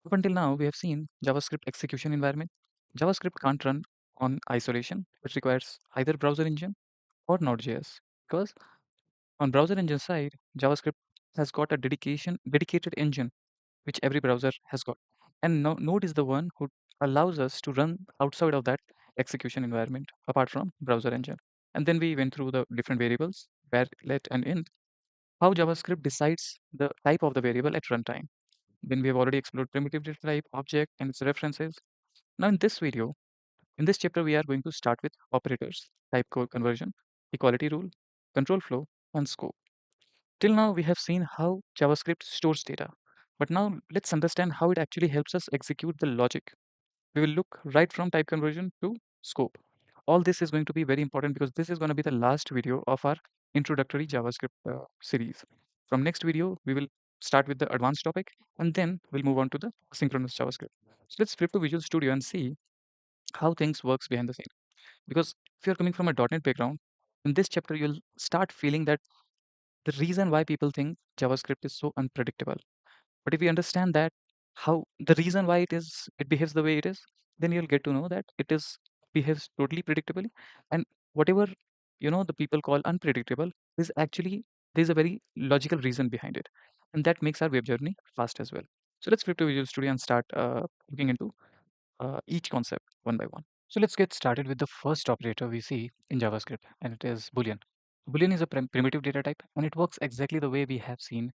Up until now, we have seen JavaScript execution environment. JavaScript can't run on isolation. It requires either browser engine or Node.js because on browser engine side, JavaScript has got a dedicated engine which every browser has got. And Node is the one who allows us to run outside of that execution environment apart from browser engine. And then we went through the different variables, var, let, and int, how JavaScript decides the type of the variable at runtime. Then we have already explored primitive data type, object, and its references. Now in this video, in this chapter, we are going to start with operators, type code conversion, equality rule, control flow, and scope. Till now, we have seen how JavaScript stores data. But now let's understand how it actually helps us execute the logic. We will look right from type conversion to scope. All this is going to be very important because this is going to be the last video of our introductory JavaScript series. From next video, we will start with the advanced topic and then we'll move on to the synchronous JavaScript. So let's flip to Visual Studio and see how things works behind the scene. Because if you're coming from a .NET background, in this chapter, you'll start feeling that the reason why people think JavaScript is so unpredictable. But if you understand that how the reason why it behaves the way it is, then you'll get to know that it is behaves totally predictably. And whatever the people call unpredictable is actually there's a very logical reason behind it. And that makes our web journey fast as well. So let's flip to Visual Studio and start looking into each concept one by one. So let's get started with the first operator we see in JavaScript, and it is Boolean. Boolean is a primitive data type, and it works exactly the way we have seen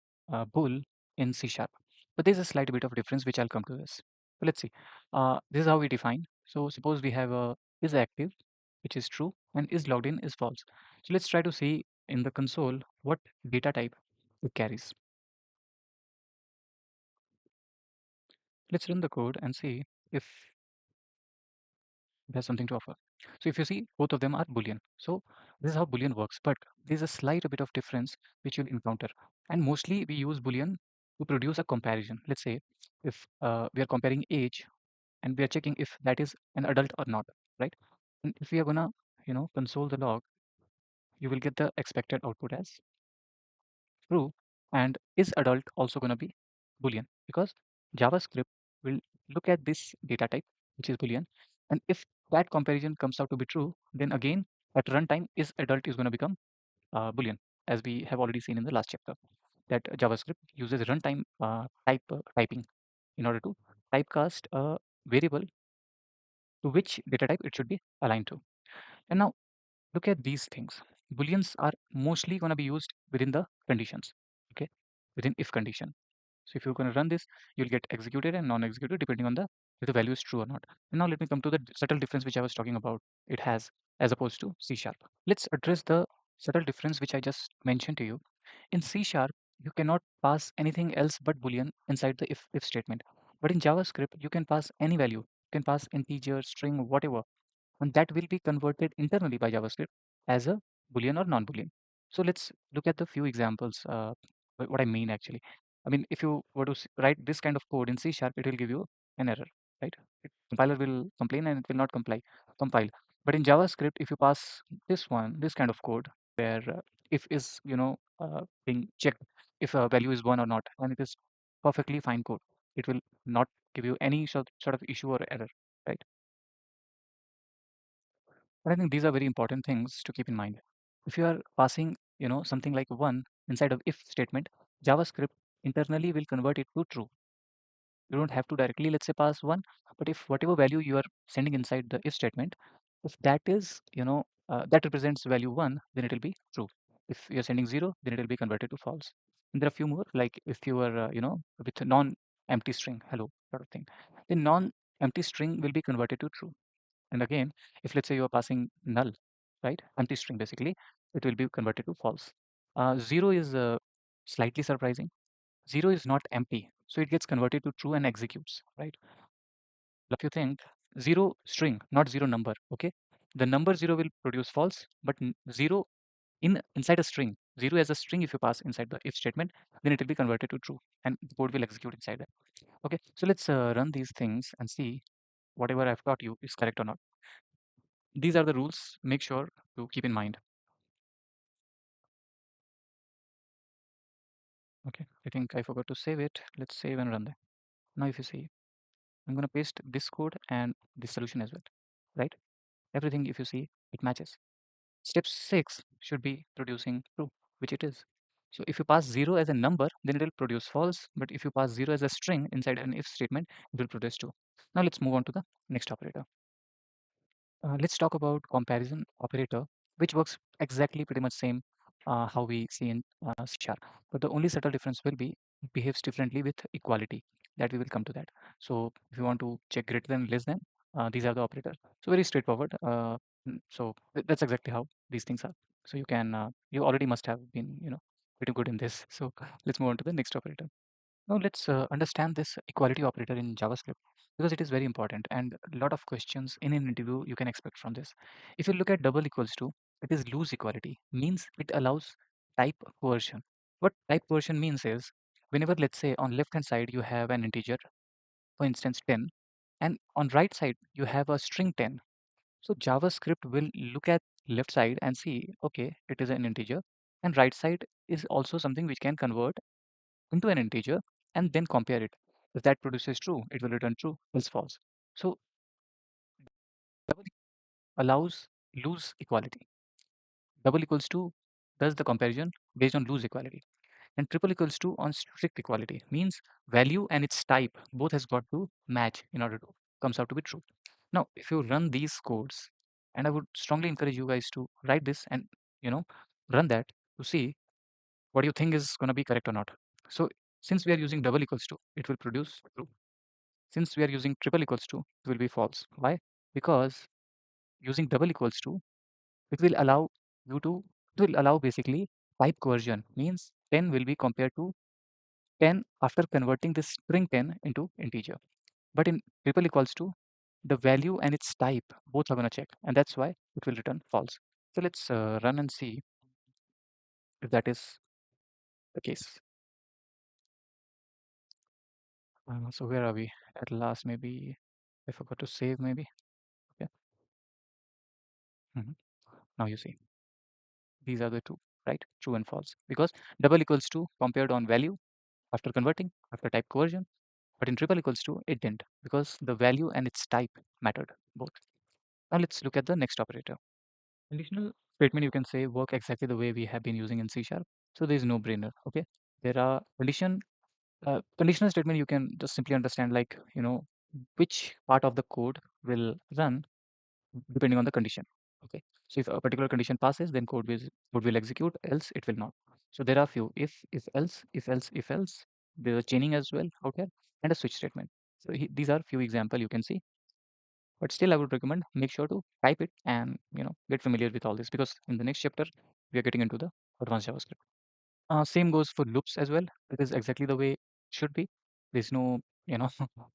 bool in C sharp. But there's a slight bit of difference, which I'll come to this. So let's see. This is how we define. So suppose we have a is active, which is true, and is logged in is false. So let's try to see in the console what data type it carries. Let's run the code and see if it has something to offer. So if you see, both of them are Boolean. So this is how Boolean works, but there's a slight bit of difference which you'll encounter. And mostly we use Boolean to produce a comparison. Let's say if we are comparing age and we are checking if that is an adult or not, right? And if we are gonna, console the log, you will get the expected output as true. And is adult also gonna be Boolean? Because JavaScript will look at this data type, which is Boolean, and if that comparison comes out to be true, then again at runtime is adult is going to become Boolean, as we have already seen in the last chapter. That JavaScript uses runtime typing in order to typecast a variable to which data type it should be aligned to. And now look at these things. Booleans are mostly going to be used within the conditions, okay, within if condition. So if you're going to run this, you'll get executed and non-executed depending on the if the value is true or not. And now let me come to the subtle difference which I was talking about. It has as opposed to C sharp. Let's address the subtle difference which I just mentioned to you. In C sharp, you cannot pass anything else but Boolean inside the if statement. But in JavaScript, you can pass any value. You can pass integer, string, whatever, and that will be converted internally by JavaScript as a Boolean or non-Boolean. So let's look at the few examples. What I mean actually, I mean if you were to write this kind of code in C sharp, it will give you an error, right? Compiler will complain and it will not compile. But in JavaScript, if you pass this kind of code where if is being checked if a value is one or not, and it is perfectly fine code, it will not give you any sort of issue or error, right? But I think these are very important things to keep in mind. If you are passing, something like one inside of if statement, JavaScript internally will convert it to true. You don't have to directly, let's say, pass one, but if whatever value you are sending inside the if statement, if that is, that represents value one, then it will be true. If you're sending zero, then it will be converted to false. And there are a few more, like if you are, with a non-empty string, hello, sort of thing, then non-empty string will be converted to true. And again, if let's say you are passing null, right, empty string basically, it will be converted to false. Zero is slightly surprising. Zero is not empty, so it gets converted to true and executes, right? If you think zero string, not zero number, okay? The number zero will produce false, but zero inside a string, zero as a string, if you pass inside the if statement, then it will be converted to true, and the code will execute inside that. Okay, so let's run these things and see whatever I've taught you is correct or not. These are the rules. Make sure to keep in mind. Okay, I think I forgot to save it. Let's save and run that. Now if you see, I'm going to paste this code and this solution as well, right? Everything, if you see, it matches. Step 6 should be producing true, which it is. So if you pass 0 as a number, then it will produce false. But if you pass 0 as a string inside an if statement, it will produce true. Now let's move on to the next operator. Let's talk about comparison operator, which works exactly pretty much same how we see in C sharp. But the only subtle difference will be it behaves differently with equality. That we will come to that. So if you want to check greater than, less than, these are the operators. So very straightforward. So that's exactly how these things are. So you can you already must have been pretty good in this. So let's move on to the next operator. Now let's understand this equality operator in JavaScript because it is very important and a lot of questions in an interview you can expect from this. If you look at double equals to, it is loose equality, means it allows type coercion. What type coercion means is whenever, let's say, on left hand side you have an integer, for instance 10, and on right side you have a string 10. So JavaScript will look at left side and see, okay, it is an integer, and right side is also something which can convert into an integer and then compare it. If that produces true, it will return true, else false. So double allows loose equality. Double equals to does the comparison based on loose equality. And triple equals to on strict equality means value and its type both has got to match in order to comes out to be true. Now, if you run these codes, and I would strongly encourage you guys to write this and you know run that to see what you think is going to be correct or not. So since we are using double equals to, it will produce true. Since we are using triple equals to, it will be false. Why? Because using double equals to, it will allow you to, it will allow basically type coercion, means 10 will be compared to 10 after converting this string 10 into integer. But in triple equals to, the value and its type both are going to check, and that's why it will return false. So let's run and see if that is the case. So where are we? At last, maybe I forgot to save, maybe. Okay. Mhm. Now you see. These are the two, right? True and false. Because double equals to compared on value after converting, after type conversion, but in triple equals to, it didn't because the value and its type mattered both. Now let's look at the next operator. Conditional statement you can say work exactly the way we have been using in C sharp. So there is no brainer. Okay. There are conditional statement you can just simply understand like, which part of the code will run depending on the condition. Okay. So if a particular condition passes, then code will execute, else it will not. So there are few if else, if else, if else. There's a chaining as well out here and a switch statement. So these are few example you can see. But still, I would recommend make sure to type it and get familiar with all this because in the next chapter we are getting into the advanced JavaScript. Same goes for loops as well. It is exactly the way it should be. There's no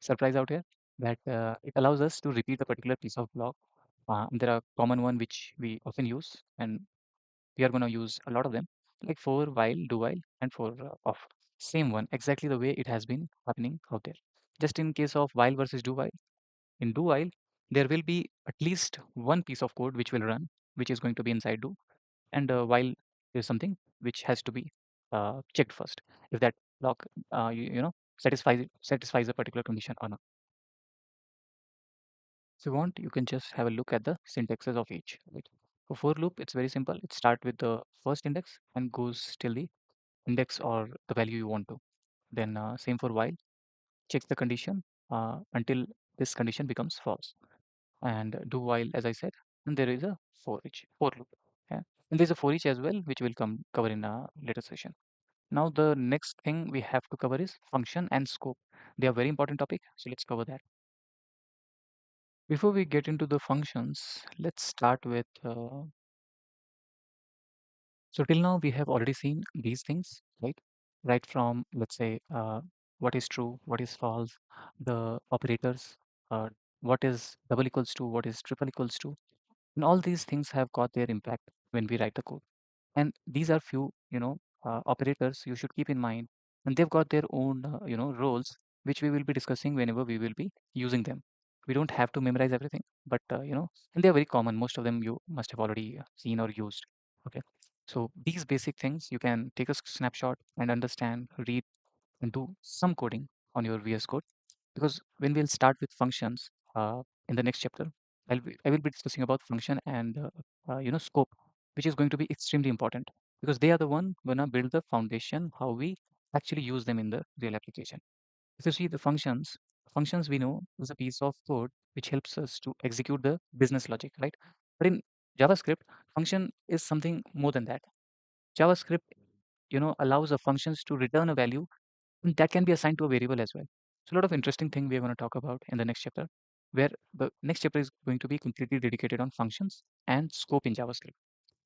surprise out here that it allows us to repeat a particular piece of block. There are common one which we often use, and we are going to use a lot of them, like for while, do while, and for off. Same one, exactly the way it has been happening out there. Just in case of while versus do while, in do while, there will be at least one piece of code which will run, which is going to be inside do, and while there's something which has to be checked first if that block satisfies a particular condition or not. If you want, you can just have a look at the syntaxes of each. Right? For loop, it's very simple. It starts with the first index and goes till the index or the value you want to. Then same for while, checks the condition until this condition becomes false. And do while, as I said, and there is a for loop. Yeah. And there's a for each as well, which will come cover in a later session. Now the next thing we have to cover is function and scope. They are very important topic, so let's cover that. Before we get into the functions, let's start with so till now we have already seen these things, right? Right from let's say what is true, what is false, the operators, what is double equals to, what is triple equals to, and all these things have got their impact when we write the code. And these are few operators you should keep in mind, and they've got their own roles which we will be discussing whenever we will be using them. We don't have to memorize everything, but and they're very common. Most of them you must have already seen or used. Okay, so these basic things you can take a snapshot and understand, read, and do some coding on your VS Code. because when we'll start with functions in the next chapter, I will be discussing about function and scope, which is going to be extremely important because they are the one gonna build the foundation how we actually use them in the real application. If you see the functions we know is a piece of code which helps us to execute the business logic, right? But in JavaScript, function is something more than that. JavaScript, allows the functions to return a value and that can be assigned to a variable as well. So a lot of interesting thing we are going to talk about in the next chapter, where the next chapter is going to be completely dedicated on functions and scope in JavaScript.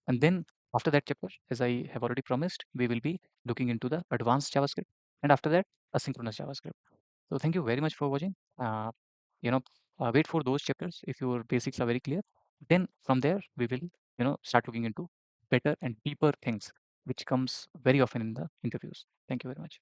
And then after that chapter, as I have already promised, we will be looking into the advanced JavaScript. And after that, asynchronous JavaScript. So thank you very much for watching. You know, Wait for those chapters if your basics are very clear. Then from there, we will, start looking into better and deeper things, which comes very often in the interviews. Thank you very much.